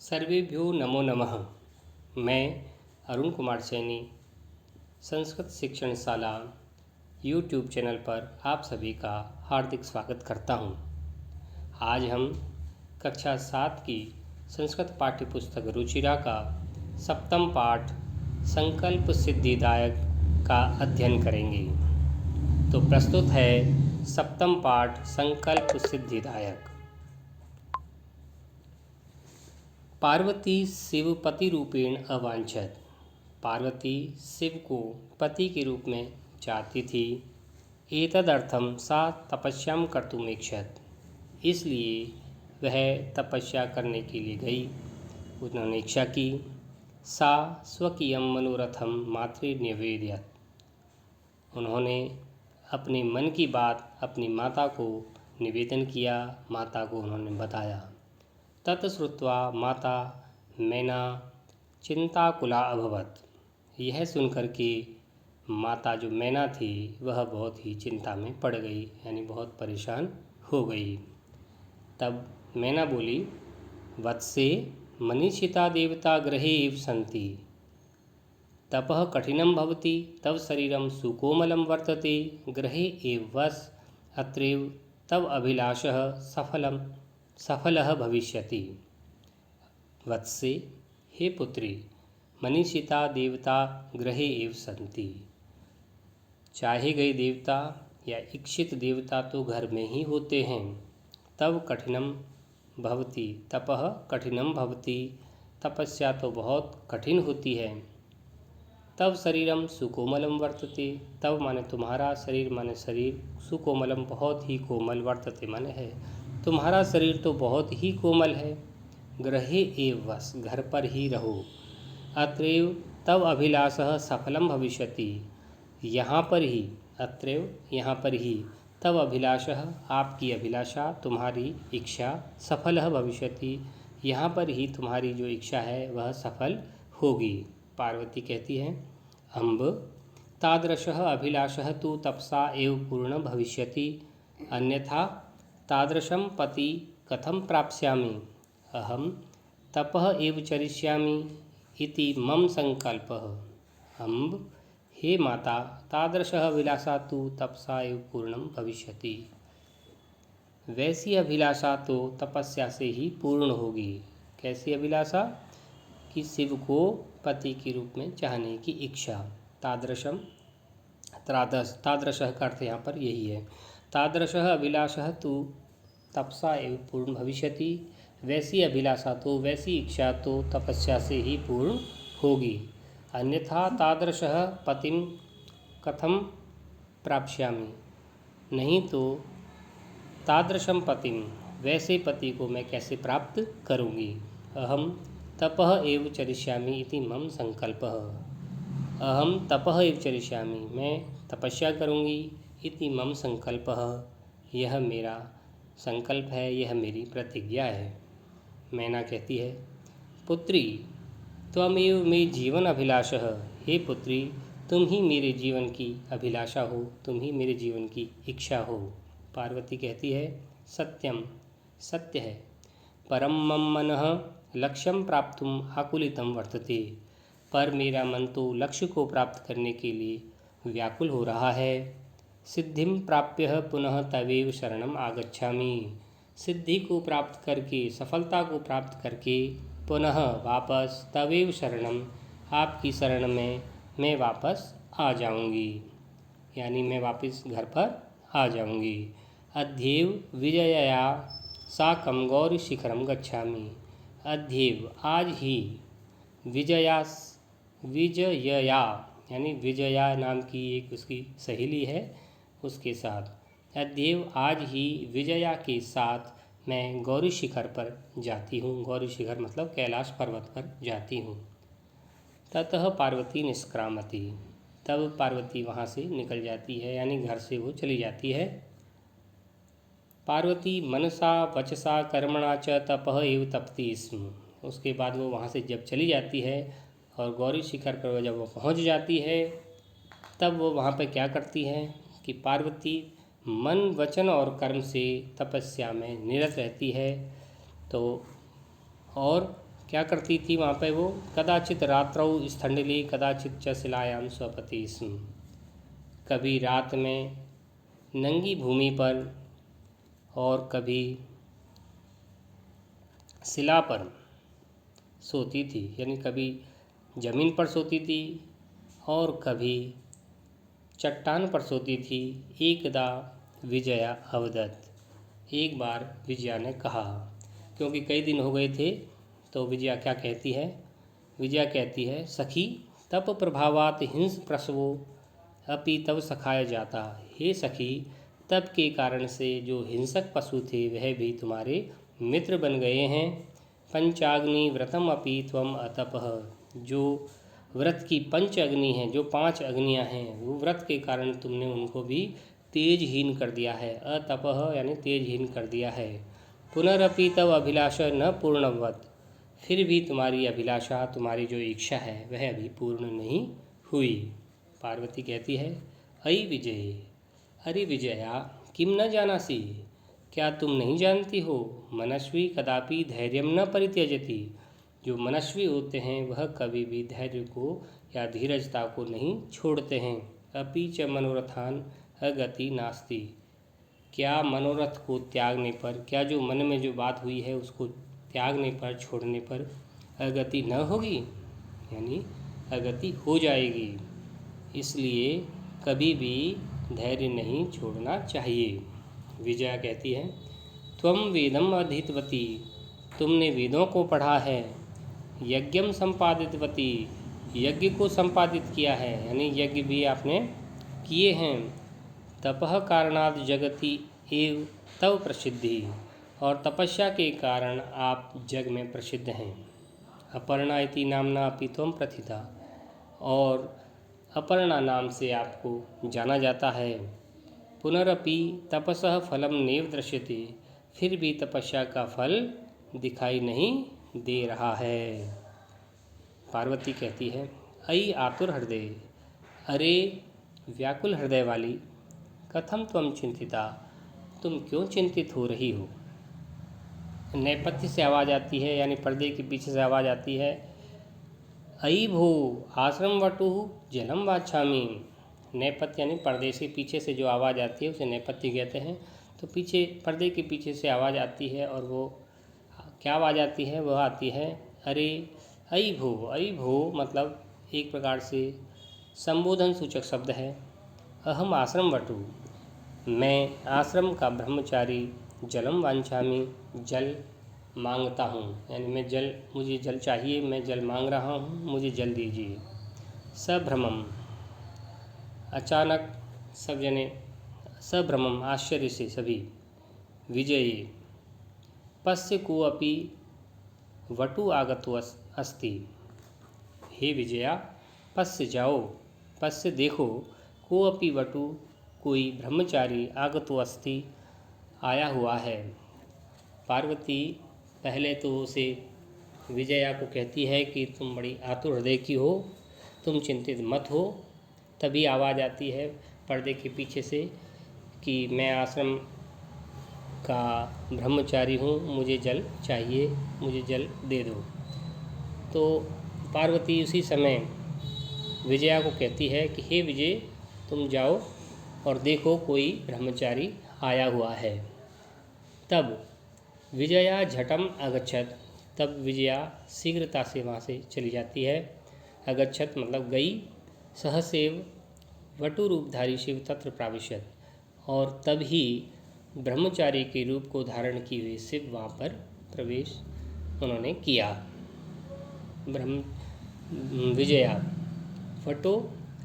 सर्वेभ्यो नमो नमः। मैं अरुण कुमार सैनी संस्कृत शिक्षण शाला यूट्यूब चैनल पर आप सभी का हार्दिक स्वागत करता हूं। आज हम कक्षा 7 की संस्कृत पाठ्यपुस्तक रुचिरा का सप्तम पाठ संकल्प सिद्धिदायक का अध्ययन करेंगे। तो प्रस्तुत है सप्तम पाठ संकल्प सिद्धिदायक। पार्वती शिव पति रूपेण अवांछत। पार्वती शिव को पति के रूप में चाहती थी। एतदर्थम सा तपस्यां कर्तुमीक्षत। इसलिए वह तपस्या करने के लिए गई। उन्होंने इच्छा की। सा स्वकीयं मनोरथम मातृ निवेदयत। उन्होंने अपने मन की बात अपनी माता को निवेदन किया। माता को उन्होंने बताया। तत्श्रुत्वा माता मैना चिंताकुला अभवत। यह सुनकर के माता जो मैना थी वह बहुत ही चिंता में पड़ गई, यानी बहुत परेशान हो गई। तब मैना बोली, वत्से मनीषिता देवता गृहे एव सन्ति। तपः कठिनं भवति तव शरीरं सुकोमलं वर्तते। गृहे एव वस अत्रैव तव अभिलाषः सफलः भविष्यति। वत्से, हे पुत्री, मनीषिता देवता गृहे एव सन्ति। चाहे गए देवता या इच्छित देवता तो घर में ही होते हैं। तव कठिनम भवति, तपः कठिनम भवति, तपस्या तो बहुत कठिन होती है। तव शरीरम सुकोमलम वर्तते। तव माने तुम्हारा, शरीर माने शरीर, सुकोमलम बहुत ही कोमल, वर्तते माने है। तुम्हारा शरीर तो बहुत ही कोमल है। गृहे एव वस, घर पर ही रहो। अत्रैव तव अभिलाषः सफलम भविष्यति। यहाँ पर ही, अत्रैव यहाँ पर ही, तव अभिलाषः आपकी अभिलाषा, तुम्हारी इच्छा, सफलः भविष्यति, यहाँ पर ही तुम्हारी जो इच्छा है वह सफल होगी। पार्वती कहती है, अम्ब तादृशः अभिलाषः तु तपसा एव पूर्ण भविष्यति। अन्यथा तादृशं पति कथं प्राप्स्यामि। अहम तपः एव चरिष्यामि इति मम संकल्पः। अम्ब, हे माता, तादृशः अभिलाषा तु तपसा एव पूर्णं भविष्यति। वैसी अभिलाषा तो तपस्या से ही पूर्ण होगी। कैसी अभिलाषा? कि शिव को पति के रूप में चाहने की इच्छा। तादृशम, तादृशः का अर्थ यहाँ पर यही है। तादृशः अभिलाषः तु तपसा एव पूर्ण भविष्यति। वैसी अभिलाषा तो, वैसी इच्छा तो तपस्या से ही पूर्ण होगी। अन्यथा तादृशः पतिं कथं प्राप्स्यामि। नहीं तो तादृशं पतिं, वैसे पति को मैं कैसे प्राप्त करूँगी। अहम तपः एव चरिष्यामि इति मम संकल्पः। अहम तपः एव चरिष्यामि, मैं तपस्या करूँगी। इति मम संकल्पः, यह मेरा संकल्प है, यह मेरी प्रतिज्ञा है। मैना कहती है, पुत्री त्वमेव मे जीवन अभिलाषः। हे पुत्री, तुम ही मेरे जीवन की अभिलाषा हो, तुम ही मेरे जीवन की इच्छा हो। पार्वती कहती है, सत्यम, सत्य है। परम मम मनः लक्ष्यम प्राप्तुम आकुलितम वर्तते। पर मेरा मन तो लक्ष्य को प्राप्त करने के लिए व्याकुल हो रहा है। सिद्धिं प्राप्य पुनः तवेव शरणम आगच्छामि। सिद्धि को प्राप्त करके, सफलता को प्राप्त करके पुनः वापस तवेव शरणम, आपकी शरण में मैं वापस आ जाऊंगी, यानी मैं वापस घर पर आ जाऊंगी। अद्यैव विजयया साकं गौरी शिखरम गच्छामि। अद्यैव, आज ही, विजया यानी विजया नाम की एक उसकी सहेली है, उसके साथ अद्यैव, आज ही विजया के साथ मैं गौरी शिखर पर जाती हूँ। गौरी शिखर मतलब कैलाश पर्वत पर जाती हूँ। ततः पार्वती निष्क्रामति। तब पार्वती वहाँ से निकल जाती है, यानी घर से वो चली जाती है। पार्वती मनसा वचसा कर्मणा च तपः एव तपति स्म। उसके बाद वो वहाँ से जब चली जाती है और गौरी शिखर पर जब वो पहुँच जाती है, तब वो वहाँ पर क्या करती है कि पार्वती मन, वचन और कर्म से तपस्या में निरत रहती है। तो और क्या करती थी वहाँ पे वो? कदाचित रात्रौ स्थंडिली कदाचित च शिलायाम स्वपति स्म। कभी रात में नंगी भूमि पर और कभी शिला पर सोती थी, यानी कभी ज़मीन पर सोती थी और कभी चट्टान पर सोती थी। एकदा विजया अवदत, एक बार विजया ने कहा, क्योंकि कई दिन हो गए थे, तो विजया क्या कहती है? विजया कहती है, सखी तप प्रभावात हिंस प्रसवो अपि तब सखाया जाता। हे सखी, तप के कारण से जो हिंसक पशु थे वह भी तुम्हारे मित्र बन गए हैं। पंचाग्नि व्रतम अपि त्वम अतपः, जो व्रत की पंच अग्नि हैं, जो 5 अग्नियां हैं, वो व्रत के कारण तुमने उनको भी तेजहीन कर दिया है। अतपः यानी तेजहीन कर दिया है। पुनरपि तव अभिलाषा न पूर्णवत, फिर भी तुम्हारी अभिलाषा, तुम्हारी जो इच्छा है वह अभी पूर्ण नहीं हुई। पार्वती कहती है, अयि विजय, अरे विजया, किम न जानासी, क्या तुम नहीं जानती हो? मनस्वी कदापि धैर्यम न परित्यजति, जो मनस्वी होते हैं वह कभी भी धैर्य को या धीरजता को नहीं छोड़ते हैं। अपि च मनोरथान अगति नास्ति, क्या मनोरथ को त्यागने पर, क्या जो मन में जो बात हुई है उसको त्यागने पर, छोड़ने पर अगति न होगी, यानी अगति हो जाएगी। इसलिए कभी भी धैर्य नहीं छोड़ना चाहिए। विजया कहती है, त्वम वेदम अधीतवती, तुमने वेदों को पढ़ा है। यज्ञम संपादितवती, यज्ञ को संपादित किया है, यानी यज्ञ भी आपने किए हैं। तपः कारणात् जगति एव तव प्रसिद्धि, और तपस्या के कारण आप जग में प्रसिद्ध हैं। अपर्णा इति नामना अपि त्वं प्रथिता, और अपर्णा नाम से आपको जाना जाता है। पुनरपि तपसः फलम नैव दृश्यते, फिर भी तपस्या का फल दिखाई नहीं दे रहा है। पार्वती कहती है, अयि आतुर हृदय, अरे व्याकुल हृदय वाली, कथम त्वं चिंतिता, तुम क्यों चिंतित हो रही हो? नेपथ्य से आवाज़ आती है, यानी पर्दे के पीछे से आवाज़ आती है, अयि भो आश्रम वटु जलम वाछामि। नेपथ्य यानी पर्दे से पीछे से जो आवाज़ आती है उसे नेपथ्य कहते हैं। तो पीछे पर्दे के पीछे से आवाज़ आती है, और वो क्या आवाज़ आती है? वह आती है, अरे अयि भो। अयि भो मतलब एक प्रकार से संबोधन सूचक शब्द है। अहम आश्रम वटु, मैं आश्रम का ब्रह्मचारी, जलम वांछामि, जल मांगता हूँ, यानी मैं जल, मुझे जल चाहिए, मैं जल मांग रहा हूँ, मुझे जल दीजिए। सभ्रमम, अचानक सब जने, सभ्रमम आश्चर्य से सभी। विजयी पश्य को अपि वटु आगतो अस्ति, हे विजया, पश्य जाओ, पश्य देखो, को अपि वटु, कोई ब्रह्मचारी, आगतो अस्ति, आया हुआ है। पार्वती पहले तो उसे विजया को कहती है कि तुम बड़ी आतुर हृदय की हो, तुम चिंतित मत हो। तभी आवाज़ आती है पर्दे के पीछे से कि मैं आश्रम का ब्रह्मचारी हूँ, मुझे जल चाहिए, मुझे जल दे दो। तो पार्वती उसी समय विजया को कहती है कि हे विजय, तुम जाओ और देखो कोई ब्रह्मचारी आया हुआ है। तब विजया झटम अगच्छत, तब विजया शीघ्रता से वहाँ से चली जाती है। अगच्छत मतलब गई। सहसेव वटु रूपधारी शिव तत्र प्राविशत, और तभी ब्रह्मचारी के रूप को धारण किए हुए शिव वहाँ पर प्रवेश उन्होंने किया। विजया वटो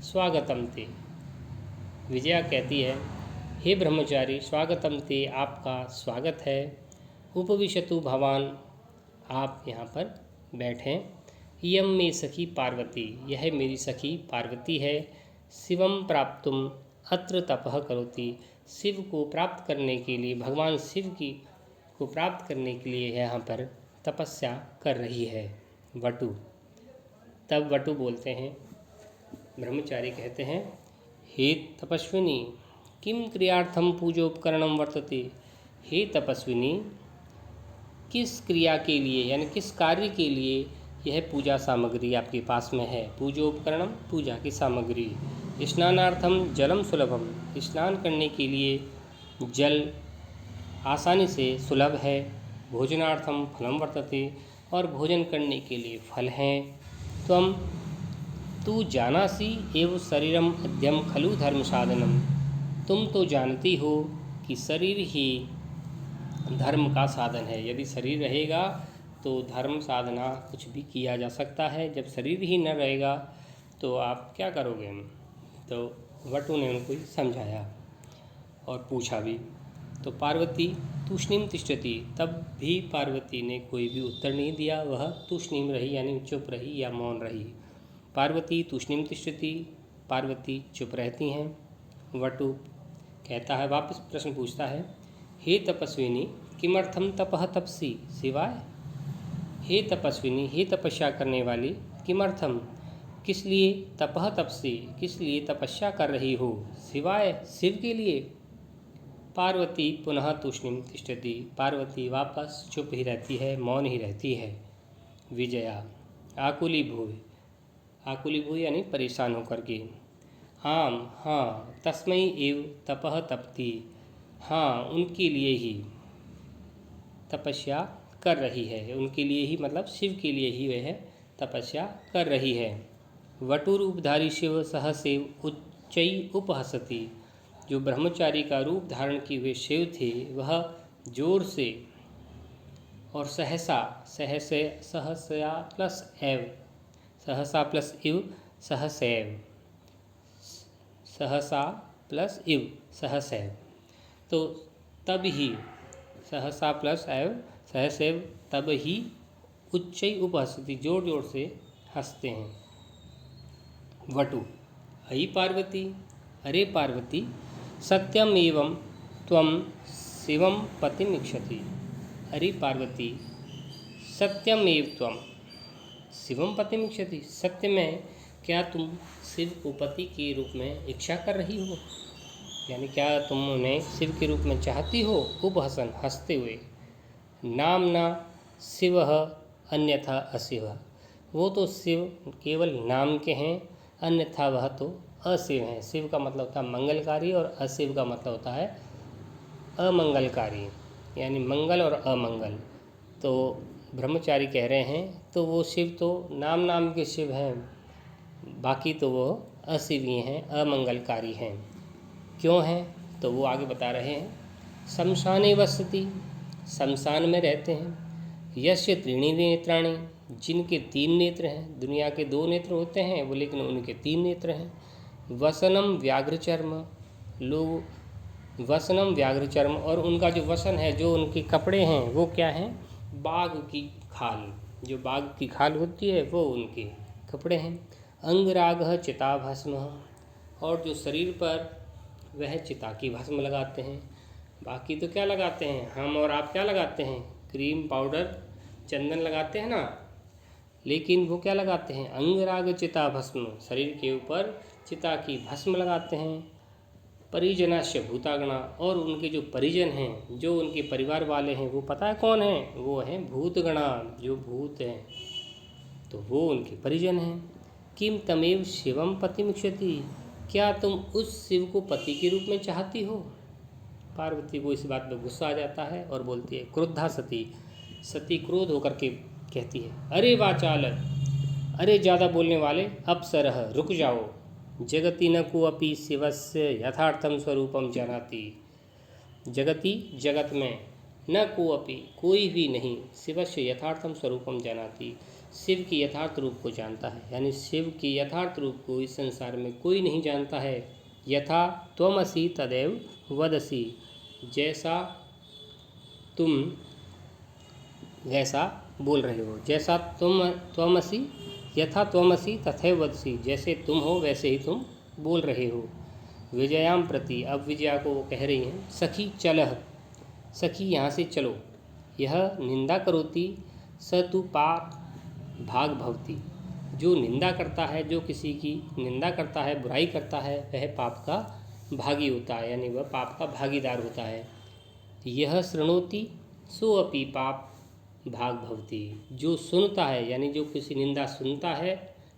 स्वागतम ते, विजया कहती है, हे ब्रह्मचारी, स्वागतम ते, आपका स्वागत है। उपविशतु भवान, आप यहाँ पर बैठें। इयं मे सखी पार्वती, यह मेरी सखी पार्वती है। शिवम प्राप्तुम अत्र तपः करोति, शिव को प्राप्त करने के लिए, भगवान शिव की को प्राप्त करने के लिए यहाँ पर तपस्या कर रही है वटु। तब वटु बोलते हैं, ब्रह्मचारी कहते हैं, हे तपस्विनी, किम क्रियार्थम पूजोपकरणम वर्तते, हे तपस्विनी, किस क्रिया के लिए यानी किस कार्य के लिए यह पूजा सामग्री आपके पास में है। पूजोपकरणम, पूजा की सामग्री। स्नानार्थम जलम सुलभम, स्नान करने के लिए जल आसानी से सुलभ है। भोजनार्थम फलम वर्तते, और भोजन करने के लिए फल हैं। तू जानासी एव शरीरम अद्यम खलु धर्म साधनम, तुम तो जानती हो कि शरीर ही धर्म का साधन है। यदि शरीर रहेगा तो धर्म साधना कुछ भी किया जा सकता है। जब शरीर ही न रहेगा तो आप क्या करोगे। तो वटु ने उनको समझाया और पूछा भी। तो पार्वती तूष्णीम तिष्ठति, तब भी पार्वती ने कोई भी उत्तर नहीं दिया। वह तूष्णीम रही यानी चुप रही या मौन रही। पार्वती तूष्णीम तिष्ठति, पार्वती चुप रहती हैं। वटु कहता है, वापस प्रश्न पूछता है, हे तपस्विनी किमर्थम तपः तपसी, सिवाय। हे तपस्विनी, हे तपस्या करने वाली, किमर्थम किस लिए, तपः तपसी किस लिए तपस्या कर रही हो, सिवाय शिव के लिए। पार्वती पुनः तूष्णीम तिष्ठति, पार्वती वापस चुप ही रहती है, मौन ही रहती है। विजया आकुली भूय, आकुली भूय यानी परेशान होकर के। आम, हाँ, तस्मै एव तपः तपती, हाँ उनके लिए ही तपस्या कर रही है। उनके लिए ही मतलब शिव के लिए ही वह तपस्या कर रही है। वटु रूपधारी शिव सहसेव उच्चई उपहसति, जो ब्रह्मचारी का रूप धारण किए हुए शिव थे वह जोर से और सहसा, सहसा प्लस एव, सहसा प्लस इव सहसैव, सहसा प्लस इव सहसैव, तो तब ही सहसा प्लस एव सहसैव, तब ही उच्चई उपहसति, जोर जोर से हंसते हैं। वटु अयि पार्वती, अरे पार्वती, सत्यम एवं त्वं शिवम पतिमिच्छति, अरे पार्वती सत्यम एव त्वं शिवम पतिमिच्छति, सत्य में क्या तुम शिव को पति के रूप में इच्छा कर रही हो, यानी क्या तुम उन्हें शिव के रूप में चाहती हो। उपहसन हंसते हुए। नामना शिव अन्यथा अशिव, वो तो शिव केवल नाम के हैं, अन्यथा वह तो अशिव हैं। शिव का मतलब होता है मंगलकारी और अशिव का मतलब होता है अमंगलकारी, यानी मंगल और अमंगल। तो ब्रह्मचारी कह रहे हैं तो वो शिव तो नाम नाम के शिव हैं, बाकी तो वो अशिवी हैं, अमंगलकारी हैं। क्यों हैं तो वो आगे बता रहे हैं। शमशाने वसति, शमशान में रहते हैं। यस्य त्रीणि नेत्राणि, जिनके 3 नेत्र हैं। दुनिया के 2 नेत्र होते हैं वो, लेकिन उनके 3 नेत्र हैं। वसनम व्याघ्रचर्म, लोग वसनम व्याघ्रचर्म, और उनका जो वसन है, जो उनके कपड़े हैं वो क्या हैं, बाघ की खाल, जो बाघ की खाल होती है वो उनके कपड़े हैं। अंगराग चिता भस्म, और जो शरीर पर वह चिता की भस्म लगाते हैं। बाकी तो क्या लगाते हैं, हम और आप क्या लगाते हैं, क्रीम पाउडर चंदन लगाते हैं ना, लेकिन वो क्या लगाते हैं, अंगराग चिता भस्म, शरीर के ऊपर चिता की भस्म लगाते हैं। परिजनाश्य भूतागणा, और उनके जो परिजन हैं, जो उनके परिवार वाले हैं, वो पता है कौन है, वो हैं भूतगणा, जो भूत हैं, तो वो उनके परिजन हैं। किम तमेव शिवम पतिमिच्छति, क्या तुम उस शिव को पति के रूप में चाहती हो। पार्वती को इस बात पर गुस्सा आ जाता है और बोलती है, क्रुद्धा सती, सती क्रोध होकर के कहती है, अरे वाचाल, अरे ज़्यादा बोलने वाले, अप्सरह रुक जाओ। जगति न कोऽपि शिवस्य यथार्थम स्वरूपम जानाति, जगति जगत में, न कोऽपि कोई भी नहीं, शिवस्य यथार्थम स्वरूपम जानाति, शिव की यथार्थ रूप को जानता है, यानी शिव की यथार्थ रूप को इस संसार में कोई नहीं जानता है। यथा त्वमसि तदैव वदसि, जैसा तुम वैसा बोल रहे हो, जैसा त्वमसि, यथा त्वमसि तथैव वदसि, जैसे तुम हो वैसे ही तुम बोल रहे हो। विजयाम प्रति, अब विजया को वो कह रही हैं, सखी चलह, सखी यहाँ से चलो। यह निंदा करोति स तु पाप भाग भवति, जो निंदा करता है, जो किसी की निंदा करता है, बुराई करता है, वह पाप का भागी होता है, यानी वह पाप का भागीदार होता है। यह शृणोति सो अपि पाप भाग भवति। जो सुनता है यानी जो किसी निंदा सुनता है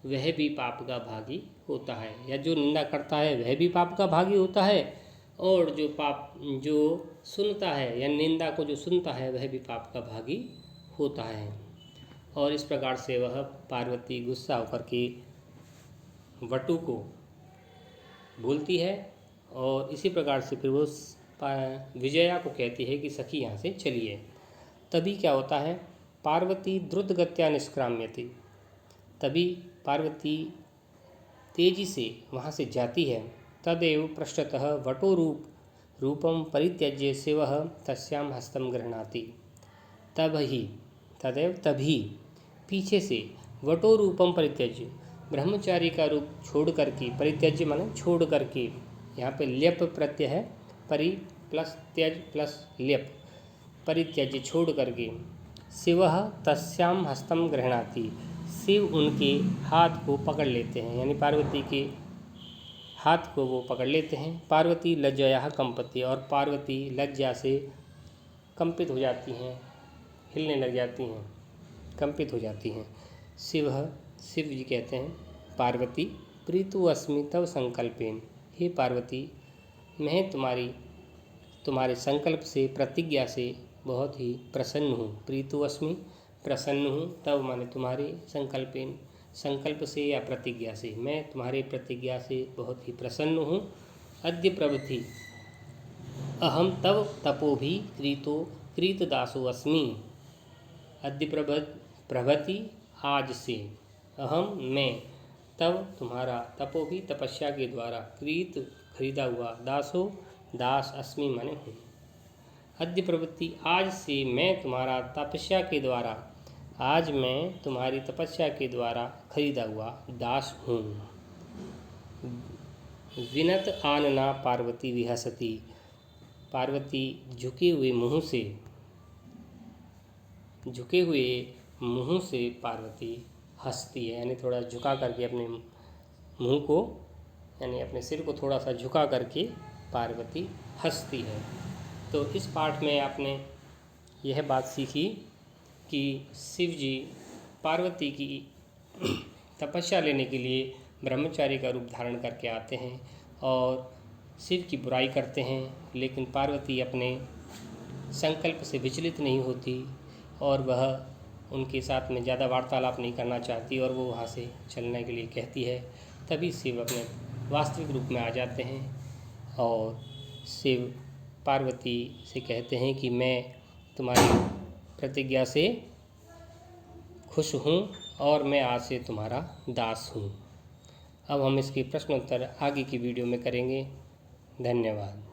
वह भी पाप का भागी होता है, या जो निंदा करता है वह भी पाप का भागी होता है, और जो सुनता है या निंदा को जो सुनता है वह भी पाप का भागी होता है। और इस प्रकार से वह पार्वती गुस्सा होकर के वटु को बोलती है, और इसी प्रकार से फिर वो विजया को कहती है कि सखी यहाँ से चलिए। तभी क्या होता है, पार्वती द्रुतगत्या निष्क्राम्यति, तभी पार्वती तेजी से वहाँ से जाती है। तदेव पृष्ठतः वटो रूपम परित्यज्य शिवः तस्यां हस्तं गृह्णाति, तभी पीछे से वटो रूपम परित्यज्य, ब्रह्मचारी का रूप छोड़ करके, परित्यज्य माने छोड़ करके, यहाँ पे ल्यप प्रत्यय है, परि प्लस त्यज प्लस ल्यप, परित्यज्य छोड़ करके, शिवः तस्यां हस्तं गृह्णाति, शिव उनके हाथ को पकड़ लेते हैं, यानी पार्वती के हाथ को वो पकड़ लेते हैं। पार्वती लज्जया कंपति, और पार्वती लज्जा से कंपित हो जाती हैं, हिलने लग जाती हैं, कंपित हो जाती हैं। शिव जी कहते हैं, पार्वती प्रीतु अस्मि तव संकल्पेन, हे पार्वती मैं तुम्हारे संकल्प से, प्रतिज्ञा से बहुत ही प्रसन्न हूँ। प्रीतु अस्मि प्रसन्न हूँ, तब माने तुम्हारे संकल्पेन, संकल्प से या प्रतिज्ञा से, मैं तुम्हारे प्रतिज्ञा से बहुत ही प्रसन्न हूँ। अद्य प्रभृति अहम तव तपोभि कृतदासो अस्मि, अद्य प्रभृति आज से, अहम मैं, तब तुम्हारा, तपोभि तपस्या के द्वारा, खरीदा हुआ, दास अस्मि माने हूँ। अद्य प्रवृत्ति आज से मैं तुम्हारा तपस्या के द्वारा, आज मैं तुम्हारी तपस्या के द्वारा खरीदा हुआ दास हूँ। विनत आनना पार्वती विहसती, पार्वती झुके हुए मुँह से पार्वती हंसती है, यानी थोड़ा झुका करके अपने मुँह को, यानी अपने सिर को थोड़ा सा झुका करके पार्वती हंसती है। तो इस पाठ में आपने यह बात सीखी कि शिव जी पार्वती की तपस्या लेने के लिए ब्रह्मचारी का रूप धारण करके आते हैं और शिव की बुराई करते हैं, लेकिन पार्वती अपने संकल्प से विचलित नहीं होती और वह उनके साथ में ज़्यादा वार्तालाप नहीं करना चाहती और वो वहाँ से चलने के लिए कहती है। तभी शिव अपने वास्तविक रूप में आ जाते हैं और शिव पार्वती से कहते हैं कि मैं तुम्हारी प्रतिज्ञा से खुश हूँ और मैं आज से तुम्हारा दास हूँ। अब हम इसके प्रश्नोत्तर आगे की वीडियो में करेंगे। धन्यवाद।